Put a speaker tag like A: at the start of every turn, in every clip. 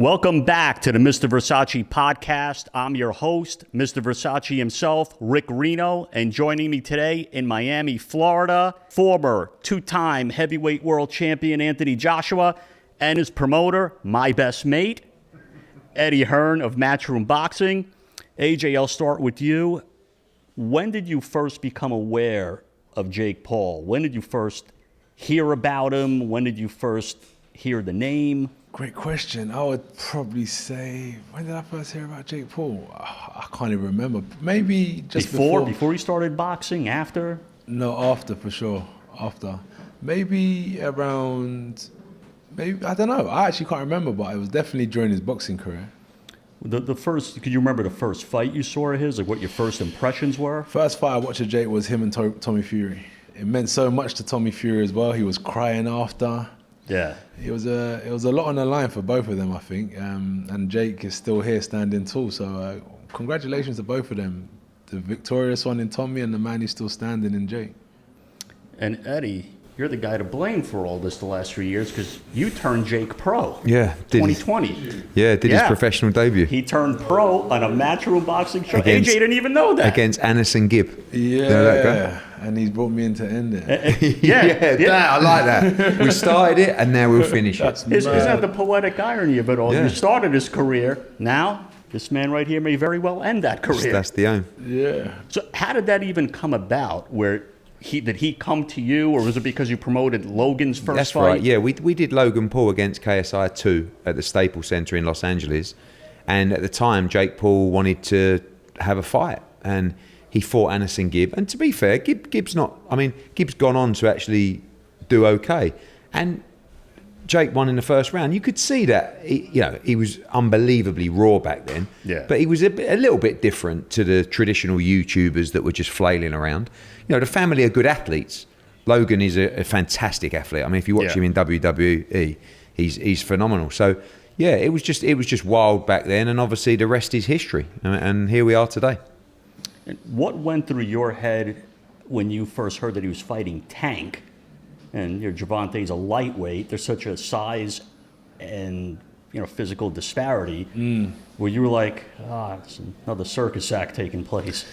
A: Welcome back to the Mr. Verzace Podcast. I'm your host, Mr. Verzace himself, Rick Reeno, and joining me today in Miami, Florida, former two-time heavyweight world champion Anthony Joshua and his promoter, my best mate, Eddie Hearn of Matchroom Boxing. AJ, I'll start with you. When did you first become aware of Jake Paul? When did you first hear about him? When did you first hear the name?
B: Great question. I would probably say, when did I first hear about Jake Paul? I can't even remember. Maybe just before.
A: Before he started boxing? After?
B: No, after for sure. After. Maybe around, I don't know. I actually can't remember, but it was definitely during his boxing career.
A: The first, could you remember the first fight you saw of his? Like what your first impressions were?
B: First fight I watched of Jake was him and Tommy Fury. It meant so much to Tommy Fury as well. He was crying after.
A: Yeah.
B: It was a lot on the line for both of them, I think. And Jake is still here standing tall. So congratulations to both of them. The victorious one in Tommy and the man who's still standing in Jake.
A: And Eddie, you're the guy to blame for all this the last 3 years because you turned Jake pro.
C: Yeah.
A: 2020.
C: Did his professional debut.
A: He turned pro on a Matchroom boxing show. AJ didn't even know that.
C: Against Anderson Gibb.
B: Yeah. Know that guy? And he's brought me in to end it.
C: I like that. We started it and now we'll finish it.
A: Isn't that the poetic irony of it all?
C: Yeah.
A: You started his career. Now, this man right here may very well end that career.
C: That's the aim.
B: Yeah.
A: So how did that even come about? Did he come to you, or was it because you promoted Logan's first fight?
C: That's right. Yeah, we did Logan Paul against KSI 2 at the Staples Center in Los Angeles. And at the time, Jake Paul wanted to have a fight. And he fought Anderson Gibb. And to be fair, Gibb's gone on to actually do okay. And Jake won in the first round. You could see that, he was unbelievably raw back then.
A: Yeah.
C: But he was a little bit different to the traditional YouTubers that were just flailing around. The family are good athletes. Logan is a fantastic athlete. I mean, if you watch him in WWE, he's phenomenal. So, yeah, it was just wild back then. And obviously the rest is history. And here we are today.
A: And what went through your head when you first heard that he was fighting Tank? And Gervonta's a lightweight. There's such a size and physical disparity. Where you were like, it's another circus act taking place.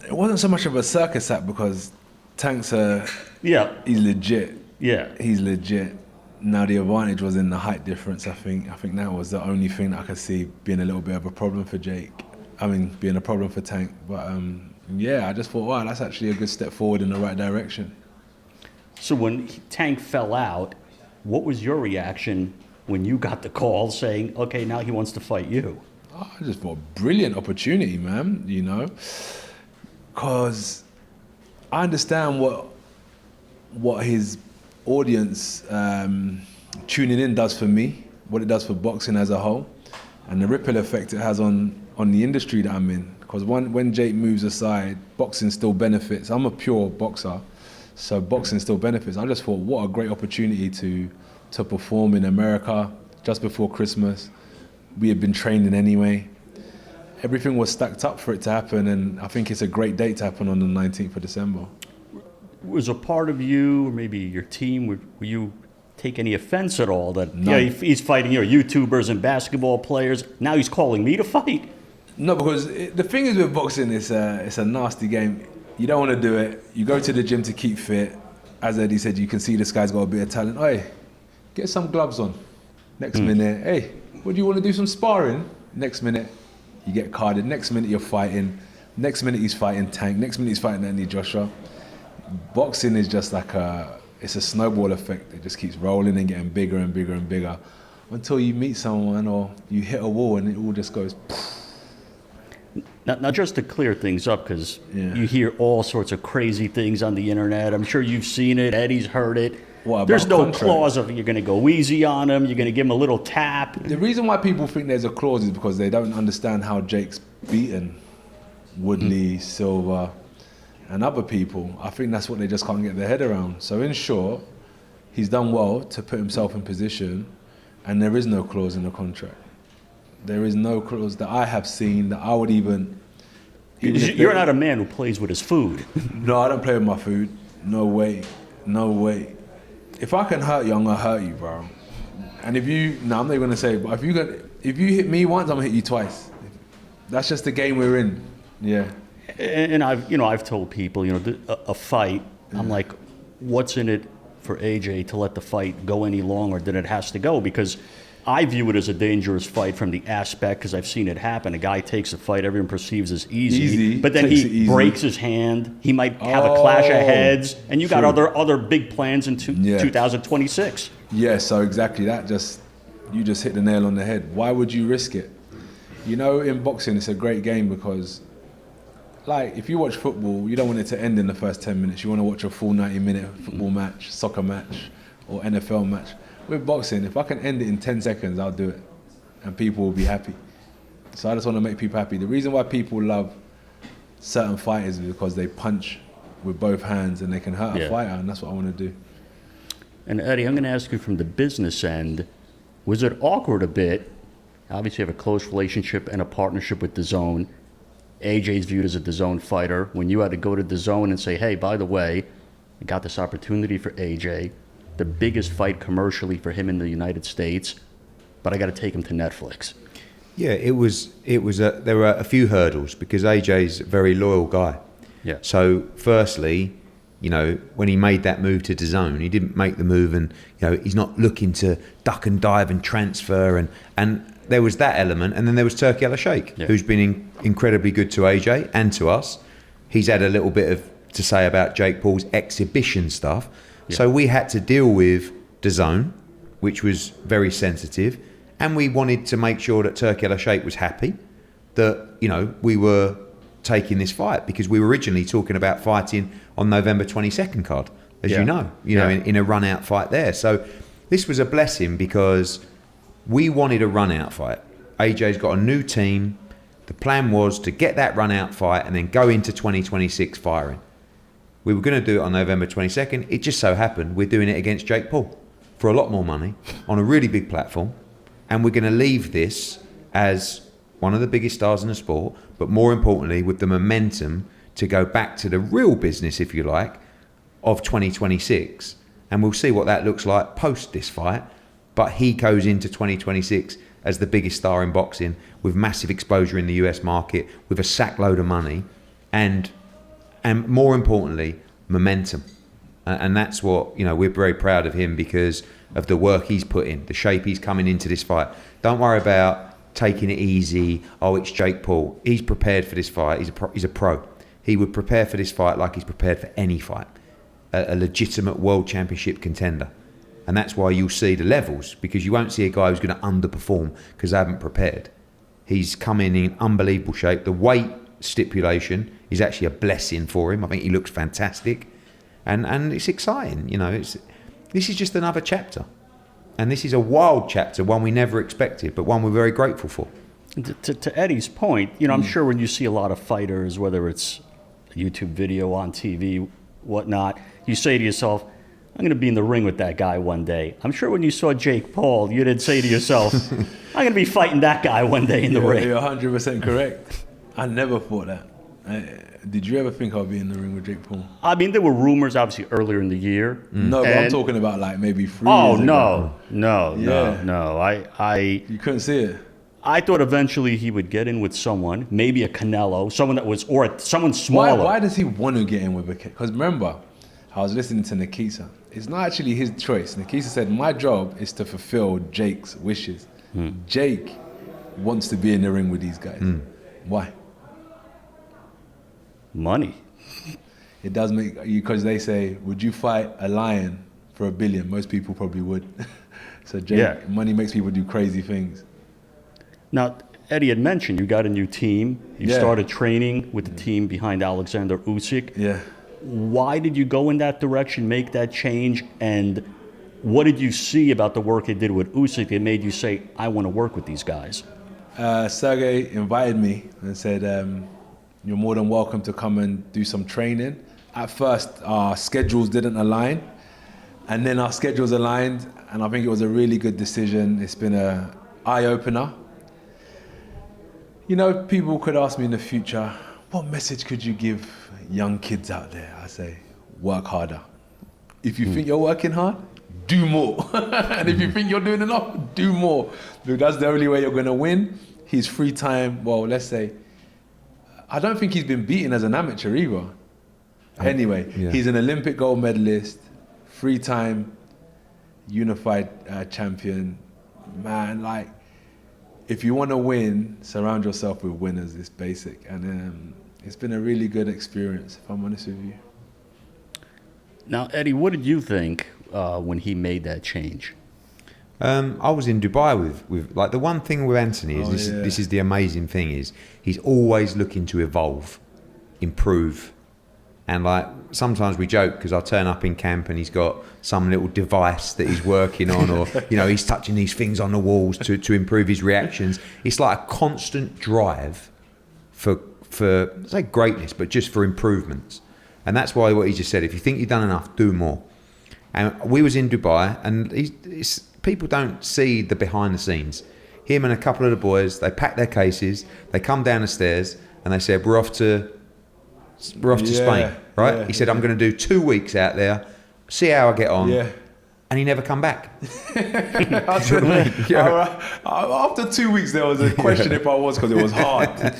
B: It wasn't so much of a circus act because Tank's he's legit. Yeah, he's legit. Now the advantage was in the height difference. I think that was the only thing that I could see being a little bit of a problem for Jake. Being a problem for Tank. But I just thought, wow, that's actually a good step forward in the right direction.
A: So when Tank fell out, what was your reaction when you got the call saying, okay, now he wants to fight you?
B: I just thought, brilliant opportunity, man, because I understand what his audience tuning in does for me, what it does for boxing as a whole, and the ripple effect it has on the industry that I'm in. Because when Jake moves aside, boxing still benefits. I'm a pure boxer. So boxing still benefits. I just thought, what a great opportunity to perform in America just before Christmas. We had been training anyway. Everything was stacked up for it to happen, and I think it's a great date to happen on the 19th of December.
A: Was a part of you, or maybe your team, would you take any offense at all that he's fighting YouTubers and basketball players, now he's calling me to fight? No,
B: because the thing is with boxing, it's a nasty game. You don't want to do it. You go to the gym to keep fit. As Eddie said, you can see this guy's got a bit of talent. Hey, get some gloves on. Next minute, hey, what do you want to do some sparring? Next minute, you get carded. Next minute, you're fighting. Next minute, he's fighting Tank. Next minute, he's fighting Anthony Joshua. Boxing is just like it's a snowball effect. It just keeps rolling and getting bigger and bigger and bigger until you meet someone or you hit a wall and it all just goes.
A: Now, just to clear things up, because you hear all sorts of crazy things on the internet. I'm sure you've seen it. Eddie's heard it. There's no clause of you're going to go easy on him. You're going to give him a little tap.
B: The reason why people think there's a clause is because they don't understand how Jake's beaten Woodley, Silva, and other people. I think that's what they just can't get their head around. So in short, he's done well to put himself in position, and there is no clause in the contract. There is no clause that I have seen that I would even
A: you're not a man who plays with his food.
B: No, I don't play with my food. No way. No way. If I can hurt you, I'm going to hurt you, bro. And if you, no, I'm not going to say, but if you hit me once, I'm gonna hit you twice. That's just the game we're in. Yeah.
A: And I've told people, a fight, I'm like, what's in it for AJ to let the fight go any longer than it has to go? Because I view it as a dangerous fight from the aspect, because I've seen it happen. A guy takes a fight everyone perceives as easy, but then he breaks his hand. He might have a clash of heads, and you got other big plans in 2026.
B: Yeah, so exactly that. You just hit the nail on the head. Why would you risk it? In boxing, it's a great game because, like, if you watch football, you don't want it to end in the first 10 minutes. You want to watch a full 90-minute football match, soccer match, or NFL match. With boxing, if I can end it in 10 seconds, I'll do it. And people will be happy. So I just want to make people happy. The reason why people love certain fighters is because they punch with both hands and they can hurt a fighter, and that's what I want to do.
A: And Eddie, I'm going to ask you from the business end, was it awkward a bit? Obviously, you have a close relationship and a partnership with DAZN. AJ's viewed as a DAZN fighter. When you had to go to DAZN and say, hey, by the way, I got this opportunity for AJ, the biggest fight commercially for him in the United States, but I got to take him to Netflix.
C: Yeah, there were a few hurdles because AJ's a very loyal guy.
A: Yeah.
C: So firstly, when he made that move to DAZN, he didn't make the move and, he's not looking to duck and dive and transfer and there was that element. And then there was Turki Al-Sheikh, who's been incredibly good to AJ and to us. He's had a little bit to say about Jake Paul's exhibition stuff. Yeah. So we had to deal with DAZN, which was very sensitive. And we wanted to make sure that Turki Al-Sheikh was happy that, we were taking this fight because we were originally talking about fighting on November 22nd card, as you know, in a run-out fight there. So this was a blessing because we wanted a run-out fight. AJ's got a new team. The plan was to get that run-out fight and then go into 2026 firing. We were going to do it on November 22nd. It just so happened we're doing it against Jake Paul for a lot more money on a really big platform. And we're going to leave this as one of the biggest stars in the sport, but more importantly, with the momentum to go back to the real business, if you like, of 2026. And we'll see what that looks like post this fight. But he goes into 2026 as the biggest star in boxing with massive exposure in the US market, with a sackload of money, and more importantly, momentum. And that's what, we're very proud of him because of the work he's put in, the shape he's coming into this fight. Don't worry about taking it easy. Oh, it's Jake Paul. He's prepared for this fight. He's a pro. He would prepare for this fight like he's prepared for any fight. A legitimate world championship contender. And that's why you'll see the levels, because you won't see a guy who's going to underperform because they haven't prepared. He's come in unbelievable shape. The weight stipulation is actually a blessing for him. I think he looks fantastic. And it's exciting. This is just another chapter. And this is a wild chapter, one we never expected, but one we're very grateful for.
A: To Eddie's point, I'm sure when you see a lot of fighters, whether it's a YouTube video on TV, whatnot, you say to yourself, I'm going to be in the ring with that guy one day. I'm sure when you saw Jake Paul, you didn't say to yourself, I'm going to be fighting that guy one day in the ring.
B: You're 100% correct. I never thought that. Did you ever think I'd be in the ring with Jake Paul?
A: I mean, there were rumors, obviously, earlier in the year.
B: No, but I'm talking about like maybe 3 years ago.
A: No.
B: You couldn't see it?
A: I thought eventually he would get in with someone, maybe a Canelo, someone that was, or someone smaller.
B: Why does he want to get in with a kid? Because remember, I was listening to Nikita. It's not actually his choice. Nikita said, my job is to fulfill Jake's wishes. Jake wants to be in the ring with these guys. Why?
A: Money.
B: It does make you, because they say, would you fight a lion for $1 billion? Most people probably would. So Jake, money makes people do crazy things.
A: Now, Eddie had mentioned you got a new team. You started training with the team behind Alexander Usyk.
B: Yeah.
A: Why did you go in that direction, make that change, and what did you see about the work they did with Usyk that made you say, I want to work with these guys?
B: Sergey invited me and said, you're more than welcome to come and do some training. At first, our schedules didn't align, and then our schedules aligned, and I think it was a really good decision. It's been an eye-opener. People could ask me in the future, what message could you give young kids out there? I say, work harder. If you think you're working hard, do more. And if you think you're doing enough, do more. Look, that's the only way you're going to win. His free time, well, let's say, I don't think he's been beaten as an amateur either. Anyway, he's an Olympic gold medalist, free time, unified champion. Man, like, if you want to win, surround yourself with winners. It's basic. And it's been a really good experience, if I'm honest with you.
A: Now, Eddie, what did you think when he made that change?
C: I was in Dubai with like, the one thing with Anthony is this is the amazing thing is he's always looking to evolve, improve. And like sometimes we joke because I turn up in camp and he's got some little device that he's working on, or he's touching these things on the walls to improve his reactions. It's like a constant drive for say greatness, but just for improvements. And that's why what he just said, if you think you've done enough, do more. And we was in Dubai, and people don't see the behind the scenes. Him and a couple of the boys, they pack their cases, they come down the stairs, and they said, we're off to Spain, right? He said, I'm going to do 2 weeks out there, see how I get on. Yeah. And he never come back.
B: After 2 weeks, there was a question if I was, because it was hard.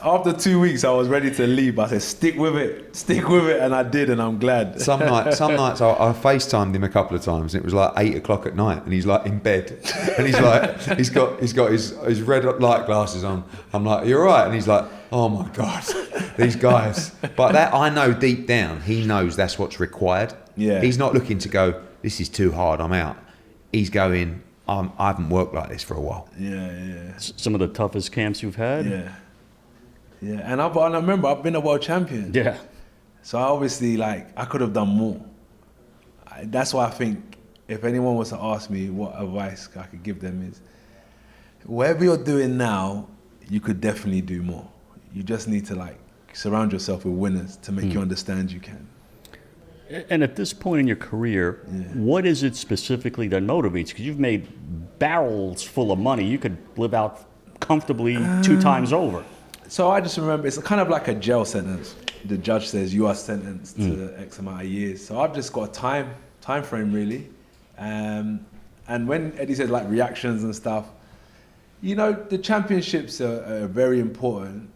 B: After 2 weeks, I was ready to leave. But I said, stick with it. And I did, and I'm glad.
C: Some nights I FaceTimed him a couple of times. It was like 8 o'clock at night, and he's like in bed. And he's like, he's got his red light glasses on. I'm like, you're right. And he's like, oh my God, these guys. But that, I know deep down, he knows that's what's required. Yeah. He's not looking to go, this is too hard, I'm out. He's going, I haven't worked like this for a while.
B: Yeah.
A: Some of the toughest camps you've had?
B: Yeah, and I remember I've been a world champion.
A: Yeah.
B: So obviously, like, I could have done more. That's why I think if anyone was to ask me what advice I could give them is, whatever you're doing now, you could definitely do more. You just need to like surround yourself with winners to make you understand you can.
A: And at this point in your career, what is it specifically that motivates? Because you've made barrels full of money. You could live out comfortably 2 times over. So
B: I just remember it's kind of like a jail sentence. The judge says you are sentenced to X amount of years. So I've just got a time frame really. And when Eddie said like reactions and stuff, the championships are very important,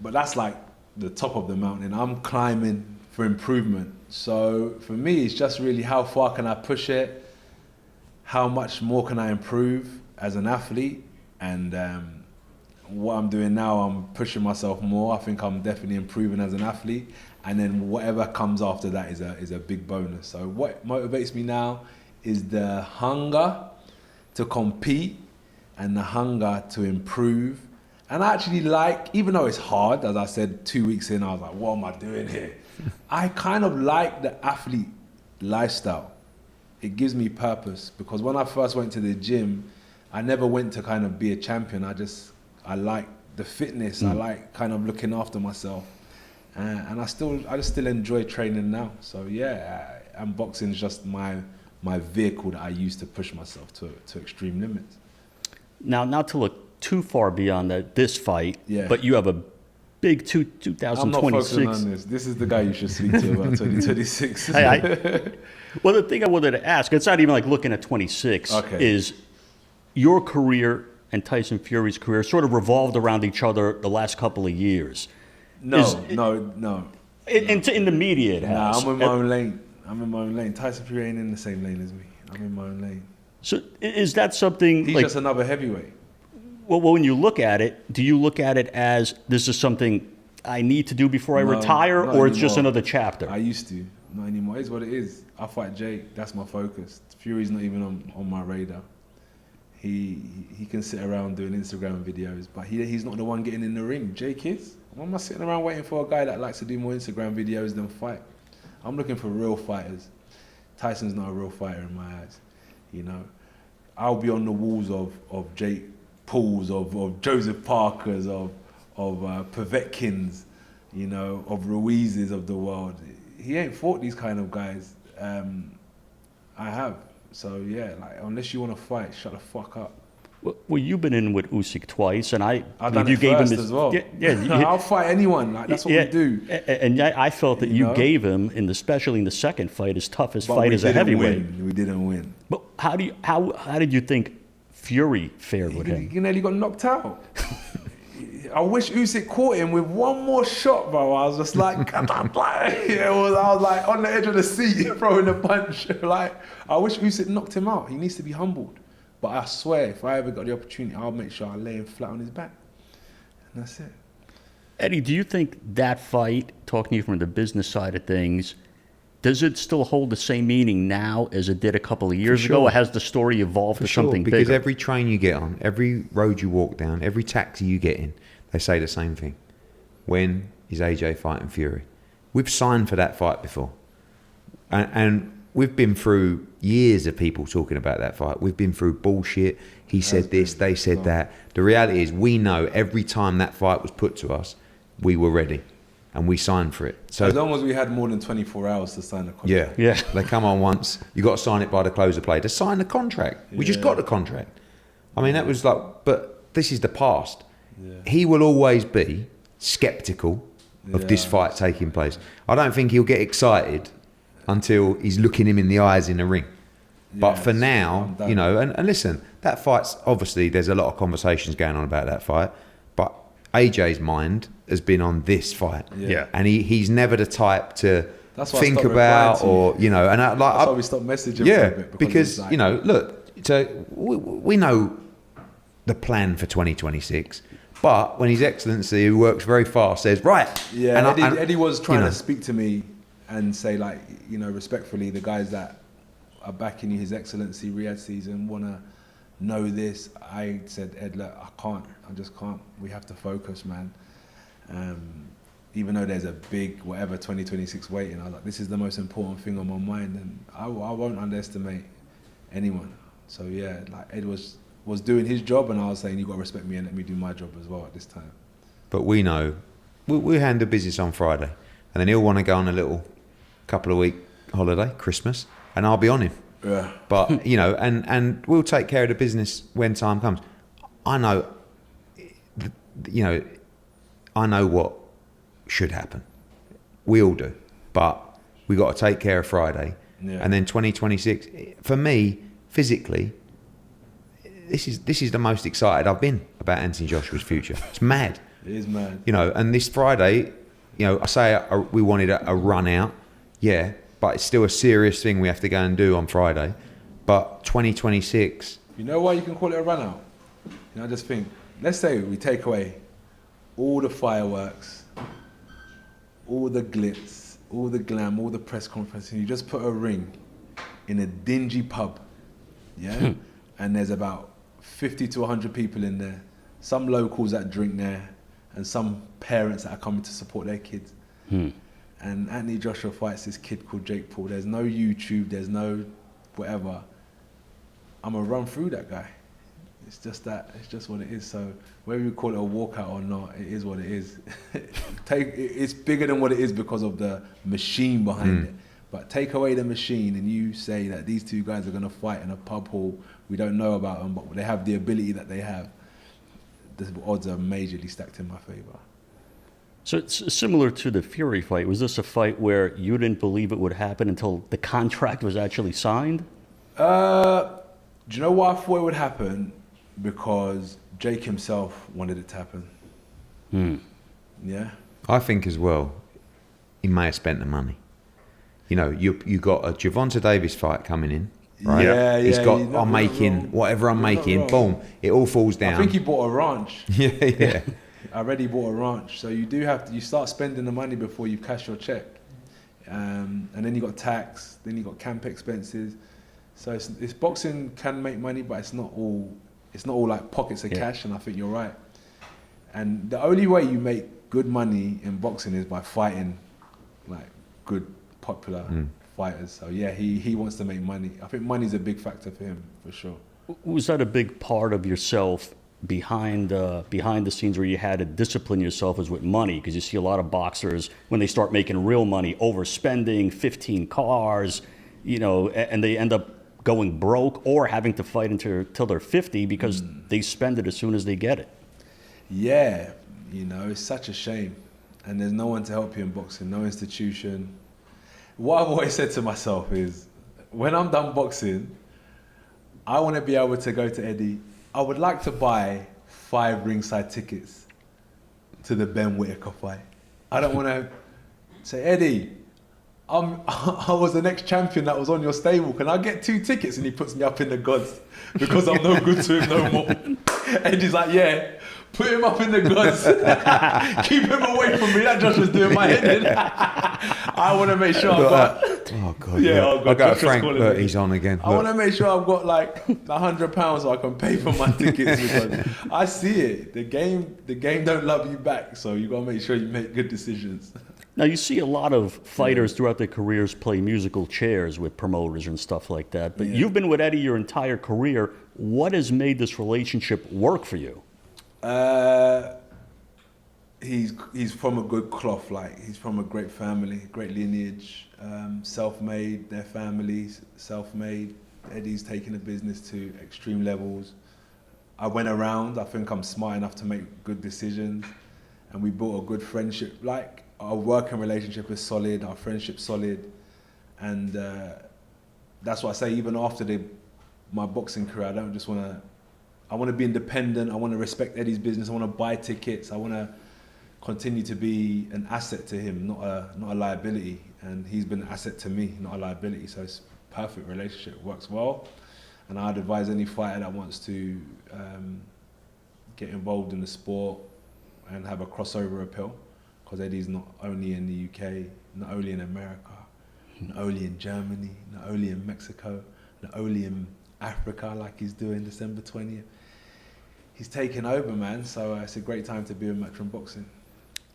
B: but that's like the top of the mountain. I'm climbing for improvement. So for me, it's just really how far can I push it? How much more can I improve as an athlete? And what I'm doing now, I'm pushing myself more. I think I'm definitely improving as an athlete. And then whatever comes after that is a big bonus. So what motivates me now is the hunger to compete and the hunger to improve. And I actually like, even though it's hard, as I said, 2 weeks in, I was like, what am I doing here? I kind of like the athlete lifestyle. It gives me purpose, because when I first went to the gym, I never went to kind of be a champion. I like the fitness. I like kind of looking after myself. And I just still enjoy training now. So yeah, and boxing is just my vehicle that I use to push myself to extreme limits. Now, not to look too far beyond this fight, but you have a big 2026. I'm not focusing on this. This is the guy you should speak to about 2026. Well, the thing I wanted to ask, it's not even like looking at 26, is your career and Tyson Fury's career sort of revolved around each other the last couple of years. No. In the media it has. I'm in my own lane. Tyson Fury ain't in the same lane as me. I'm in my own lane. So is that something... He's just another heavyweight. Well, when you look at it, do you look at it as this is something I need to do before I retire, or it's just another chapter? I used to. Not anymore. It's what it is. I fight Jake. That's my focus. Fury's not even on my radar. He can sit around doing Instagram videos, but he's not the one getting in the ring. Jake is. Why am I sitting around waiting for a guy that likes to do more Instagram videos than fight? I'm looking for real fighters. Tyson's not a real fighter in my eyes. I'll be on the walls of Jake Pauls, of Joseph Parkers, of Povetkins, of Ruizes of the world. He ain't fought these kind of guys. I have. So yeah, like, unless you want to fight, shut the fuck up. Well, you've been in with Usyk twice, and I've done it first as well. I'll fight anyone. Like, that's what we do. And I felt that you gave him, especially in the second fight, his toughest fight as a heavyweight. We didn't win.
A: how did you think Fury fared with him?
B: He nearly got knocked out.
A: He
B: nearly got knocked out. I wish Usyk caught him with one more shot, bro. I was just like, I was like on the edge of the seat throwing a punch. Like, I wish Usyk knocked him out. He needs to be humbled. But I swear, if I ever got the opportunity, I'll make sure I lay him flat on his back. And that's it.
A: Eddie, do you think that fight, talking to you from the business side of things, does it still hold the same meaning now as it did a couple of years ago, or has the story evolved to something
C: because
A: bigger?
C: every train you get on, every road you walk down, every taxi you get in, they say the same thing. When is AJ fighting Fury? We've signed for that fight before. And we've been through years of people talking about that fight. We've been through bullshit. He said this, they said that. The reality is we know every time that fight was put to us, we were ready. And we signed for it. So
B: as long as we had more than 24 hours to sign the contract.
A: Yeah.
C: They come on once. You got to sign it by the close of play. To sign the contract. We just got the contract. I mean, that was like, but this is the past.
B: Yeah.
C: He will always be skeptical of this fight taking place. I don't think he'll get excited until he's looking him in the eyes in the ring. But for now, you know, and listen, that fight's obviously, there's a lot of conversations going on about that fight, but AJ's mind has been on this fight.
A: Yeah.
C: And he's never the type to
B: That's why
C: think
B: I stopped
C: about
B: replying
C: or, you know, and
B: That's why we stopped messaging
C: yeah,
B: for a bit.
C: because
B: like,
C: you know, look, so we know the plan for 2026, but when His Excellency, who works very fast, says, right.
B: Yeah,
C: and
B: Eddie was trying
C: you know,
B: to speak to me and say, like, you know, respectfully, the guys that are backing His Excellency Riyadh season want to know this. I said, Ed, look, I just can't. We have to focus, man. Even though there's a big, whatever, 2026 waiting, I was like, this is the most important thing on my mind, and I won't underestimate anyone. So yeah, like Ed was doing his job, and I was saying, you got to respect me and let me do my job as well at this time.
C: But we know, we handle business on Friday, and then he'll want to go on a little couple of week holiday, Christmas, and I'll be on him.
B: Yeah.
C: But, you know, and we'll take care of the business when time comes. I know, you know, I know what should happen. We all do. But we got to take care of Friday.
B: Yeah.
C: And then 2026, for me, physically, this is the most excited I've been about Anthony Joshua's future. It's mad.
B: It is mad.
C: You know, and this Friday, you know, I say we wanted a run out. Yeah. But it's still a serious thing we have to go and do on Friday. But 2026...
B: You know why you can call it a run out? You know, I just think, let's say we take away all the fireworks, all the glitz, all the glam, all the press conference, and you just put a ring in a dingy pub, yeah? And there's about 50 to 100 people in there, some locals that drink there, and some parents that are coming to support their kids. And Anthony Joshua fights this kid called Jake Paul. There's no YouTube, there's no whatever. I'm going to run through that guy. It's just that, it's just what it is. So whether you call it a walkout or not, it is what it is. It's bigger than what it is because of the machine behind it. But take away the machine and you say that these two guys are going to fight in a pub hall. We don't know about them, but they have the ability that they have. The odds are majorly stacked in my favor.
A: So it's similar to the Fury fight. Was this a fight where you didn't believe it would happen until the contract was actually signed?
B: Do you know why I thought it would happen? Because Jake himself wanted it to happen. Yeah.
C: I think as well, he may have spent the money. You know, you got a Gervonta Davis fight coming in, right?
B: Yeah,
C: He's got,
B: you're not
C: I'm making
B: wrong.
C: whatever I'm
B: You're not
C: making,
B: wrong.
C: boom, it all falls down.
B: I think he bought a ranch.
C: yeah.
B: I already bought a ranch. So you do have to, you start spending the money before you cash your check. And then you got tax, then you got camp expenses. So it's boxing can make money, but it's not all like pockets of cash, and I think you're right. And the only way you make good money in boxing is by fighting like good, popular fighters. So yeah, he wants to make money. I think money's a big factor for him, for sure.
A: Was that a big part of yourself behind the scenes where you had to discipline yourself is with money? Because you see a lot of boxers, when they start making real money, overspending, 15 cars, you know, and they end up going broke or having to fight until they're 50 because they spend it as soon as they get it.
B: Yeah, you know, it's such a shame. And there's no one to help you in boxing, no institution. What I've always said to myself is, when I'm done boxing, I want to be able to go to Eddie. I would like to buy 5 ringside tickets to the Ben Whittaker fight. I don't want to say, Eddie, I was the next champion that was on your stable. Can I get 2 tickets? And he puts me up in the gods because I'm no good to him no more. Eddie's like, yeah, put him up in the gods. Keep him away from me. That Josh was doing my head in. I want to make sure I've got...
C: Oh, God.
B: Yeah,
C: I got
B: Josh
C: Frank,
B: calling
C: look,
B: me.
C: he's on again.
B: I want to make sure I've got like £100 so I can pay for my tickets because I see it. The game don't love you back, so you got to make sure you make good decisions.
A: Now, you see a lot of fighters throughout their careers play musical chairs with promoters and stuff like that. But you've been with Eddie your entire career. What has made this relationship work for you?
B: He's from a good cloth. Like, he's from a great family, great lineage, self-made. Their families self-made. Eddie's taken the business to extreme levels. I went around. I think I'm smart enough to make good decisions, and we built a good friendship. Like, our working relationship is solid, our friendship's solid, and that's what I say. Even after my boxing career, I don't just want to. I want to be independent. I want to respect Eddie's business. I want to buy tickets. I want to continue to be an asset to him, not a liability. And he's been an asset to me, not a liability. So it's a perfect relationship. It works well. And I'd advise any fighter that wants to get involved in the sport and have a crossover appeal. Because Eddie's not only in the UK, not only in America, not only in Germany, not only in Mexico, not only in Africa like he's doing December 20th. He's taking over, man. So it's a great time to be in Matchroom Boxing.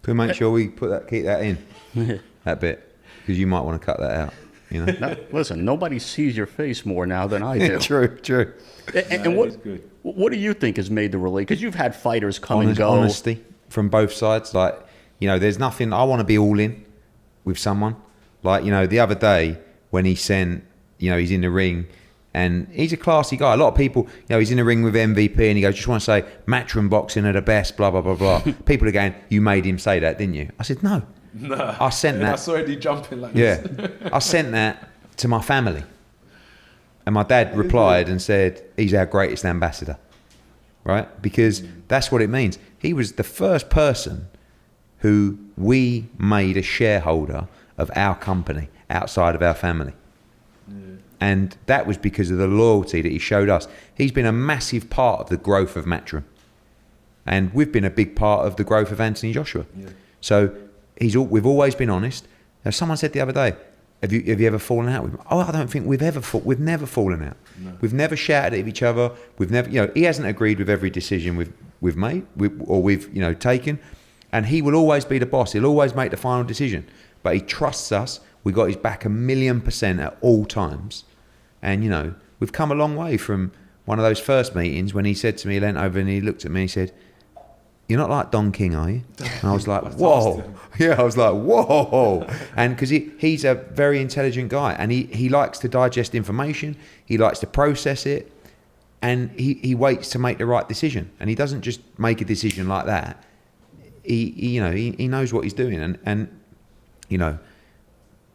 C: Can we make sure we keep that in, that bit? Because you might want to cut that out, you know?
A: Now, listen, nobody sees your face more now than I do.
C: True.
A: And what do you think has made the relationship? Because you've had fighters come and go.
C: Honesty from both sides. Like, you know, there's nothing, I want to be all in with someone. Like, you know, the other day when he sent, you know, he's in the ring and he's a classy guy. A lot of people, you know, he's in the ring with MVP and he goes, just want to say, Matchroom Boxing are the best, blah, blah, blah, blah. People are going, you made him say that, didn't you? I said, no. I sent that.
B: I saw Eddie jumping like this.
C: Yeah. I sent that to my family. And my dad replied and said, he's our greatest ambassador. Right? Because that's what it means. He was the first person who we made a shareholder of our company outside of our family. And that was because of the loyalty that he showed us. He's been a massive part of the growth of Matchroom. And we've been a big part of the growth of Anthony Joshua. Yeah. So we've always been honest. Now, someone said the other day, have you ever fallen out with him? Oh, I don't think we've never fallen out. No. We've never shouted at each other. We've never, you know, he hasn't agreed with every decision we've made or we've, you know, taken. And he will always be the boss. He'll always make the final decision. But he trusts us. We got his back 1,000,000% at all times. And, you know, we've come a long way from one of those first meetings when he said to me, he leant over and he looked at me and he said, "You're not like Don King, are you?" And I was like, whoa. Yeah, I was like, whoa. And because he's a very intelligent guy and he likes to digest information. He likes to process it. And he waits to make the right decision. And he doesn't just make a decision like that. He knows what he's doing. And you know,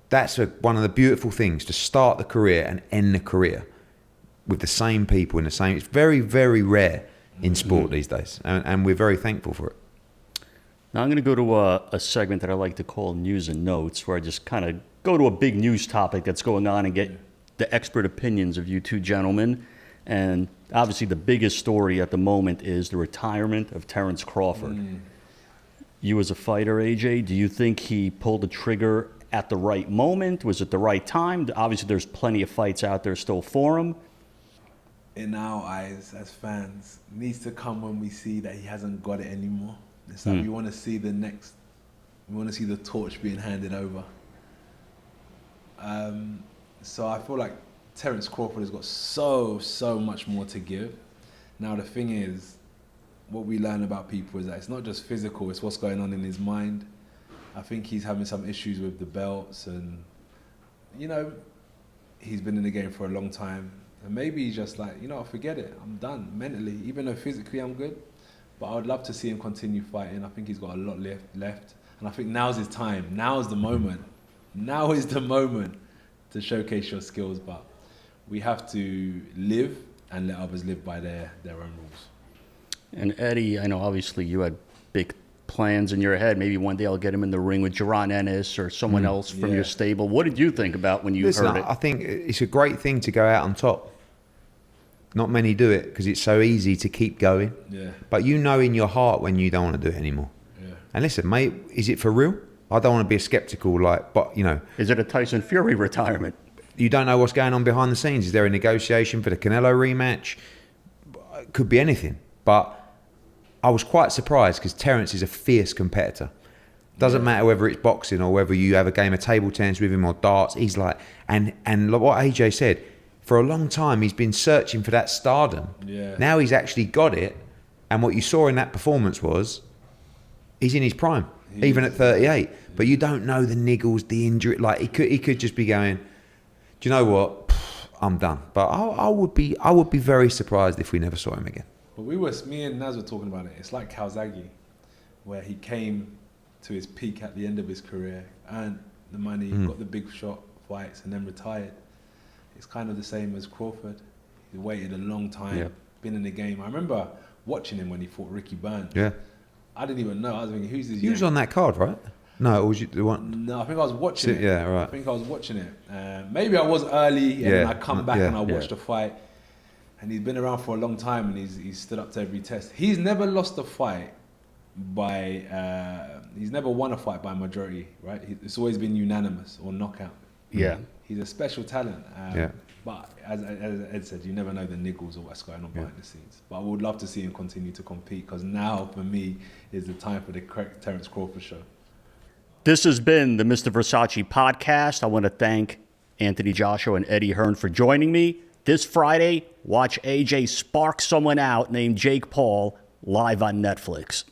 C: that's one of the beautiful things, to start the career and end the career with the same people in the same. It's very, very rare in sport these days, and we're very thankful for it.
A: Now I'm going to go to a segment that I like to call News and Notes, where I just kind of go to a big news topic that's going on and get the expert opinions of you two gentlemen. And obviously the biggest story at the moment is the retirement of Terence Crawford. You as a fighter, AJ, do you think he pulled the trigger at the right moment? Was it the right time? Obviously there's plenty of fights out there still for him.
B: In our eyes as fans, it needs to come when we see that he hasn't got it anymore. It's like we want to see we want to see the torch being handed over. So I feel like Terence Crawford has got so much more to give. Now the thing is, what we learn about people is that it's not just physical, it's what's going on in his mind. I think he's having some issues with the belts and, you know, he's been in the game for a long time. And maybe he's just like, you know, forget it, I'm done mentally, even though physically I'm good. But I would love to see him continue fighting. I think he's got a lot left. And I think now's his time. Now's the moment. Now is the moment to showcase your skills. But we have to live and let others live by their own rules.
A: And Eddie, I know obviously you had big plans in your head. Maybe one day I'll get him in the ring with Jaron Ennis or someone else from your stable. What did you think about when you heard it?
C: I think it's a great thing to go out on top. Not many do it because it's so easy to keep going.
B: Yeah.
C: But you know in your heart when you don't want to do it anymore.
B: Yeah.
C: And listen, mate, is it for real? I don't want to be skeptical, but you know.
A: Is it a Tyson Fury retirement?
C: You don't know what's going on behind the scenes. Is there a negotiation for the Canelo rematch? It could be anything. But I was quite surprised because Terence is a fierce competitor. Doesn't matter whether it's boxing or whether you have a game of table tennis with him or darts. He's like, and like what AJ said, for a long time he's been searching for that stardom.
B: Yeah.
C: Now he's actually got it. And what you saw in that performance was he's in his prime, even at 38. But you don't know the niggles, the injury. Like he could just be going, do you know what? I'm done. But I would be very surprised if we never saw him again.
B: But me and Naz were talking about it. It's like Calzaghe, where he came to his peak at the end of his career, earned the money, got the big shot fights, and then retired. It's kind of the same as Crawford. He waited a long time, been in the game. I remember watching him when he fought Ricky Burns.
C: Yeah.
B: I didn't even know. I was thinking, who's this?
C: He was on that card, right? No, it was the one.
B: No, I think I was watching it.
C: Yeah, right.
B: I think I was watching it. Maybe I was early, and then I come back and I watched the fight. And he's been around for a long time, and he's stood up to every test. He's never lost a fight by. He's never won a fight by majority, right? It's always been unanimous or knockout.
A: Yeah.
B: He's a special talent. But as Ed said, you never know the niggles or what's going on behind the scenes. But I would love to see him continue to compete because now, for me, is the time for the Terence Crawford show.
A: This has been the Mr. Verzace Podcast. I want to thank Anthony Joshua and Eddie Hearn for joining me. This Friday, watch AJ spark someone out named Jake Paul live on Netflix.